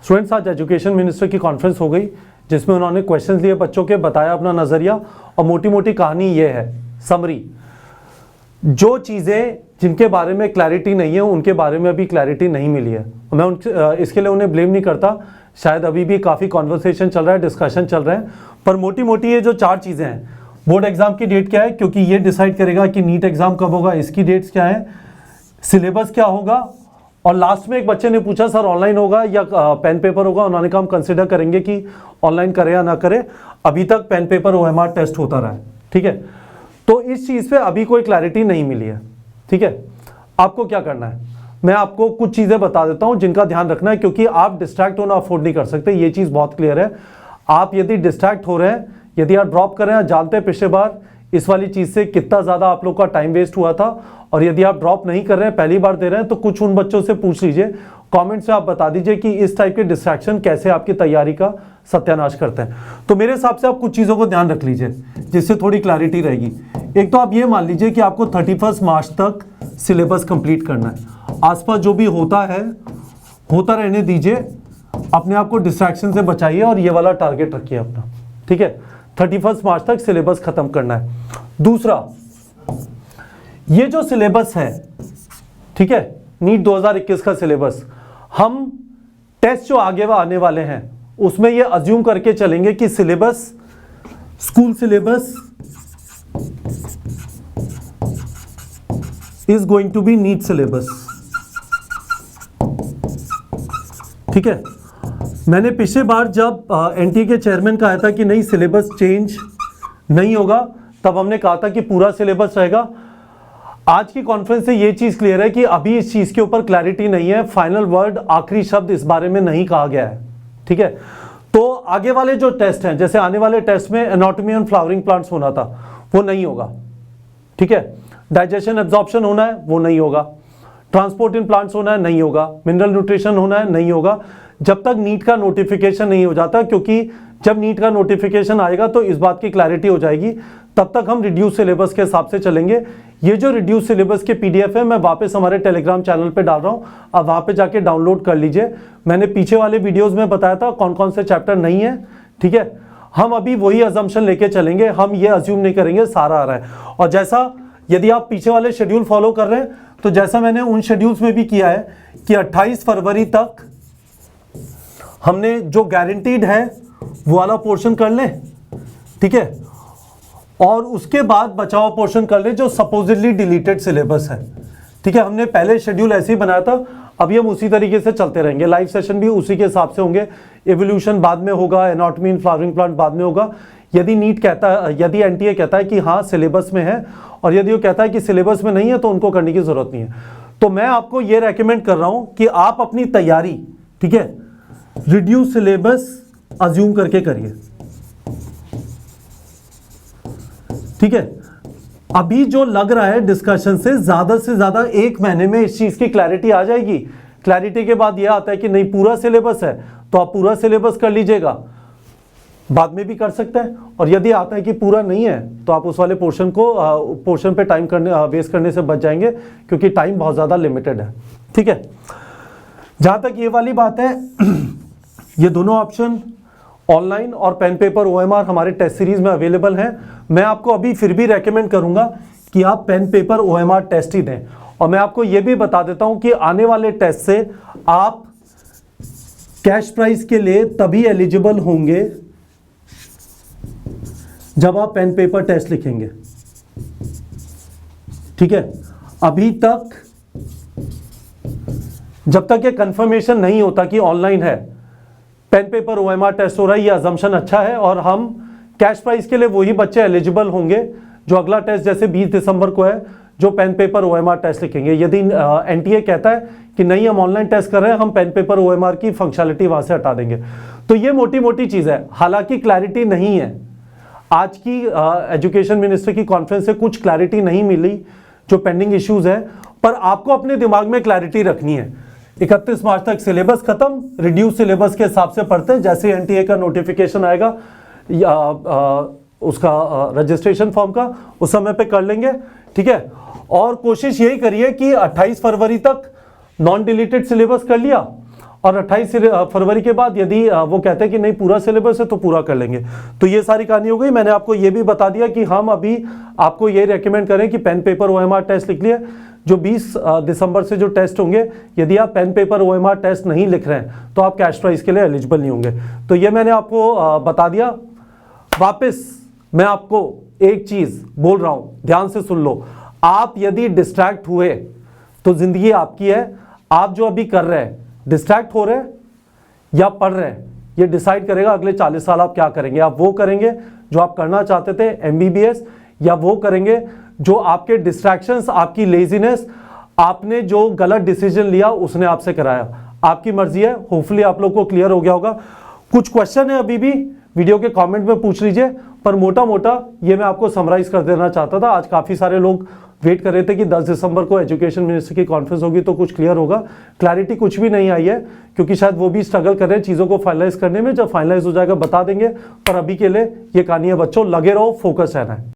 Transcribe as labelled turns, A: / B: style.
A: Students, आज education minister की conference हो गई जिसमें उन्होंने क्वेश्चंस लिए बच्चों के, बताया अपना नज़रिया और मोटी मोटी कहानी ये है, समरी। जो चीज़ें जिनके बारे में क्लैरिटी नहीं है उनके बारे में अभी क्लैरिटी नहीं मिली है। मैं इसके लिए उन्हें ब्लेम नहीं करता, शायद अभी भी काफ़ी कॉन्वर्सेशन चल रहा है, डिस्कशन चल रहा है, पर मोटी मोटी ये जो 4 चीज़ें हैं, बोर्ड एग्जाम की डेट क्या है, क्योंकि ये डिसाइड करेगा कि नीट एग्जाम कब होगा, इसकी डेट्स क्या है, सिलेबस क्या होगा, और लास्ट में एक बच्चे ने पूछा सर ऑनलाइन होगा या पेन पेपर होगा। उन्होंने कहा हम कंसिडर करेंगे कि ऑनलाइन करें या ना करें। अभी तक पेन पेपर OMR टेस्ट होता रहा है, ठीक है। तो इस चीज़ पे अभी कोई क्लैरिटी नहीं मिली है, ठीक है। आपको क्या करना है, मैं आपको कुछ चीज़ें बता देता हूं जिनका ध्यान रखना है, क्योंकि आप डिस्ट्रैक्ट होना अफोर्ड नहीं कर सकते, ये चीज़ बहुत क्लियर है। आप यदि डिस्ट्रैक्ट हो रहे हैं, यदि आप ड्रॉप कर रहे हैं, जानते हैं पिछले बार इस वाली चीज़ से कितना ज़्यादा आप लोग का टाइम वेस्ट हुआ था, और यदि आप ड्रॉप नहीं कर रहे हैं, पहली बार दे रहे हैं, तो कुछ उन बच्चों से पूछ लीजिए, कमेंट से आप बता दीजिए कि इस टाइप के डिस्ट्रैक्शन कैसे आपकी तैयारी का सत्यानाश करते हैं। तो मेरे हिसाब से आप कुछ चीज़ों को ध्यान रख लीजिए जिससे थोड़ी क्लैरिटी रहेगी। एक तो आप ये मान लीजिए कि आपको 31 मार्च तक सिलेबस कंप्लीट करना है। आसपास जो भी होता है होता रहने दीजिए, अपने आप को डिस्ट्रैक्शन से बचाइए और ये वाला टारगेट रखिए अपना, ठीक है। 31 मार्च तक सिलेबस खत्म करना है। दूसरा, ये जो सिलेबस है, ठीक है, नीट 2021 का सिलेबस, हम टेस्ट जो आगे आने वाले हैं उसमें ये अज्यूम करके चलेंगे कि syllabus school syllabus is going to be NEET syllabus, ठीक है। मैंने पिछले बार जब NTA के चेयरमैन का आया था कि नहीं सिलेबस चेंज नहीं होगा, तब हमने कहा था कि पूरा सिलेबस रहेगा। आज की कॉन्फ्रेंस से ये चीज़ क्लियर है कि अभी इस चीज़ के ऊपर क्लैरिटी नहीं है, फाइनल वर्ड, आखिरी शब्द इस बारे में नहीं कहा गया है, ठीक है। तो आगे वाले जो टेस्ट हैं, जैसे आने वाले टेस्ट में एनाटॉमी एंड फ्लावरिंग प्लांट्स होना था, वो नहीं होगा, ठीक है। डाइजेशन एब्जॉर्प्शन होना है, वो नहीं होगा। ट्रांसपोर्ट इन प्लांट्स होना है, नहीं होगा। मिनरल न्यूट्रिशन होना है, नहीं होगा, जब तक नीट का नोटिफिकेशन नहीं हो जाता, क्योंकि जब नीट का नोटिफिकेशन आएगा तो इस बात की क्लैरिटी हो जाएगी, तब तक हम रिड्यूस सिलेबस के हिसाब से चलेंगे। ये जो रिड्यूस सिलेबस के PDF है, मैं वापस हमारे टेलीग्राम चैनल पे डाल रहा हूँ, आप वहाँ पे जाके डाउनलोड कर लीजिए। मैंने पीछे वाले वीडियोस में बताया था कौन कौन से चैप्टर नहीं है, ठीक है। हम अभी वही अजम्पशन लेके चलेंगे, हम ये अज्यूम नहीं करेंगे सारा आ रहा है। और जैसा यदि आप पीछे वाले शेड्यूल फॉलो कर रहे हैं, तो जैसा मैंने उन शेड्यूल्स में भी किया है कि 28 फरवरी तक हमने जो गारंटीड है वो वाला पोर्शन कर लें, ठीक है, और उसके बाद बचाव पोर्शन कर ले जो सपोजिटली डिलीटेड सिलेबस है, ठीक है। हमने पहले शेड्यूल ऐसे ही बनाया था, अभी हम उसी तरीके से चलते रहेंगे। लाइव सेशन भी उसी के हिसाब से होंगे, एवोल्यूशन बाद में होगा, एनाटॉमी इन फ्लावरिंग प्लांट बाद में होगा। यदि नीट कहता है, यदि NTA कहता है कि हाँ सिलेबस में है, और यदि वो कहता है कि सिलेबस में नहीं है, तो उनको करने की जरूरत नहीं है। तो मैं आपको ये रेकमेंड कर रहा हूं कि आप अपनी तैयारी, ठीक है, रिड्यूस सिलेबस अज्यूम करके करिए, ठीक है। अभी जो लग रहा है डिस्कशन से ज्यादा 1 महीने में इस चीज की क्लैरिटी आ जाएगी। क्लैरिटी के बाद यह आता है कि नहीं पूरा सिलेबस है, तो आप पूरा सिलेबस कर लीजिएगा, बाद में भी कर सकते हैं। और यदि आता है कि पूरा नहीं है, तो आप उस वाले पोर्शन पे टाइम वेस्ट करने से बच जाएंगे, क्योंकि टाइम बहुत ज्यादा लिमिटेड है, ठीक है। जहां तक ये वाली बात है, ये दोनों ऑप्शन ऑनलाइन और पेन पेपर OMR हमारे टेस्ट सीरीज में अवेलेबल हैं। मैं आपको अभी फिर भी रेकमेंड करूंगा कि आप पेन पेपर OMR टेस्ट ही दें। और मैं आपको यह भी बता देता हूं कि आने वाले टेस्ट से आप कैश प्राइज के लिए तभी एलिजिबल होंगे जब आप पेन पेपर टेस्ट लिखेंगे, ठीक है। अभी तक जब तक ये कंफर्मेशन नहीं होता कि ऑनलाइन है, पेन पेपर OMR टेस्ट हो रहा है, ये अजम्पशन अच्छा है, और हम कैश प्राइस के लिए वही बच्चे एलिजिबल होंगे जो अगला टेस्ट जैसे 20 दिसंबर को है, जो पेन पेपर OMR टेस्ट लिखेंगे। यदि NTA कहता है कि नहीं हम ऑनलाइन टेस्ट कर रहे हैं, हम पेन पेपर OMR की फंक्शनलिटी वहां से हटा देंगे। तो ये मोटी मोटी चीज है, हालांकि क्लैरिटी नहीं है। आज की एजुकेशन मिनिस्टर की कॉन्फ्रेंस से कुछ क्लैरिटी नहीं मिली जो पेंडिंग इश्यूज है, पर आपको अपने दिमाग में क्लैरिटी रखनी है। 31 मार्च तक सिलेबस खत्म, रिड्यूस सिलेबस के हिसाब से पढ़ते हैं, जैसे NTA का नोटिफिकेशन आएगा या उसका रजिस्ट्रेशन फॉर्म का, उस समय पे कर लेंगे, ठीक है। और कोशिश यही करिए कि 28 फरवरी तक नॉन डिलीटेड सिलेबस कर लिया, और 28 फरवरी के बाद यदि वो कहते हैं कि नहीं पूरा सिलेबस है तो पूरा कर लेंगे। तो ये सारी कहानी हो गई। मैंने आपको ये भी बता दिया कि हम अभी आपको ये रेकमेंड करें कि पेन पेपर OMR टेस्ट लिख लिए। जो 20 दिसंबर से जो टेस्ट होंगे, यदि आप पेन पेपर OMR टेस्ट नहीं लिख रहे हैं तो आप कैश प्राइज के लिए एलिजिबल नहीं होंगे। तो ये मैंने आपको बता दिया। वापस मैं आपको एक चीज बोल रहा हूं, ध्यान से सुन लो। आप यदि डिस्ट्रैक्ट हुए तो जिंदगी आपकी है। आप जो अभी कर रहे हैं, डिस्ट्रैक्ट हो रहे हैं या पढ़ रहे हैं, ये डिसाइड करेगा अगले 40 साल आप क्या करेंगे। आप वो करेंगे जो आप करना चाहते थे MBBS, या वो करेंगे जो आपके डिस्ट्रैक्शंस, आपकी लेजीनेस, आपने जो गलत डिसीजन लिया उसने आपसे कराया। आपकी मर्जी है। होपफुली आप लोग को क्लियर हो गया होगा। कुछ क्वेश्चन है अभी भी, वीडियो के कमेंट में पूछ लीजिए, पर मोटा मोटा ये मैं आपको समराइज कर देना चाहता था। आज काफी सारे लोग वेट कर रहे थे कि 10 दिसंबर को एजुकेशन मिनिस्टर की कॉन्फ्रेंस होगी तो कुछ क्लियर होगा। क्लैरिटी कुछ भी नहीं आई है, क्योंकि शायद वो भी स्ट्रगल कर रहे हैं चीजों को फाइनलाइज करने में। जब फाइनलाइज हो जाएगा बता देंगे, पर अभी के लिए ये कहानी है बच्चों, लगे रहो, फोकस रहना है।